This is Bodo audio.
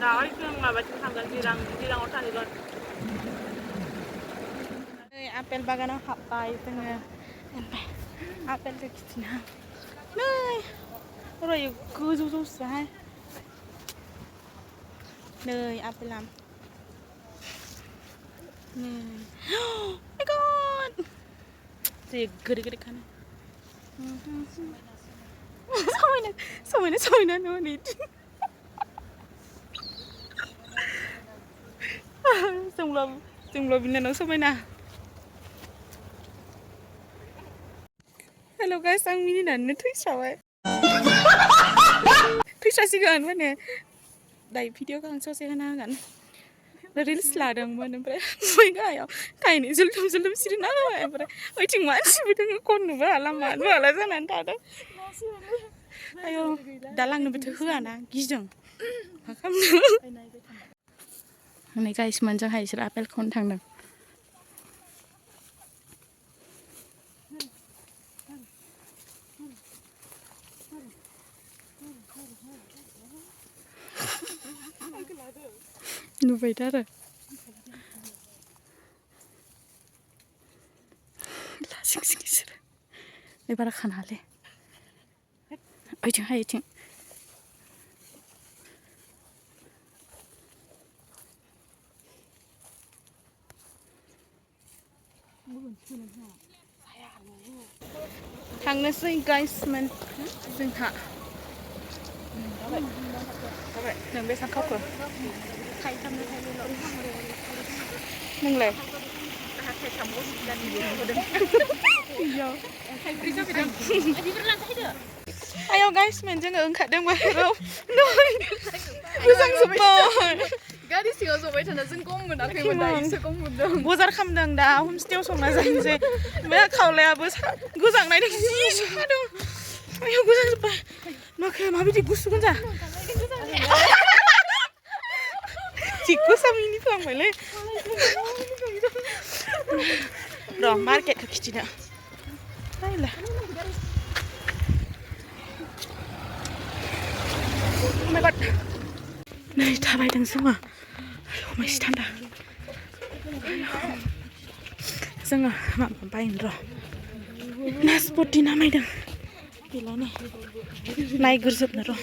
दा जों माबाथिं थांगोन जिराङाव थांगोन नै आपेल बागानाव हाबबाय जोङो आपेलखौ खिथिना नै ओरै गोजौ जौसोहाय नै आपेला नै my god जि गोदै गोदै खानो समायना नुनि जोंब्ला बिनानाव समायना हेल' गाइस आं मिनिनानैनो थैस्राबाय थैस्रासिगोन माने दायो भिडिअखौ आं ससे होना होगोन रिल्स लादोंमोन ओमफ्राय बै गाहायाव गायनो जुलुम सिरिना होबाय ओमफ्राय ओइथिं मानसिबो दङ खननोबो हाला मानोबो हाला जानानै थादों आयौ दा लांनोबोथ' होआना गिदों मा खालामनो नै गाइस मोनजोंहाय बिसोर आपेल खौनो थांदों नुबायथ' आरो लासिं सिं बिसोरो नै बारा खानाले ओइथिंहाय ओइथिं थांनोसै गाइसमोन जोंहा नों बेसेबां खावखो नोंलाय आयौ गाइसमोन जोङो ओंखारदों बाहेराव गोजांजोब्बाय गारि सिङाव जबाय थाना जों गम मोनाखैमोन दायोसो गम मोनदों बजार खालामदों दा हमस्टेयाव संना जाहैनोसै ओमफ्राय खावलायाबो गोजांनायदों जि सादों आयौ गोजांजोब्बाय माखाया माबायदि गुसु गोजा जि गोसा मिनिफ्लांबायलै र' मार्केटखौ खिथिनो नायला Oh my god नै थाबायदों जोङो मायसि थान्दा जोङो माबा बायनो र' नासपति नामायदों गैला नै नायग्रोजोबनो र'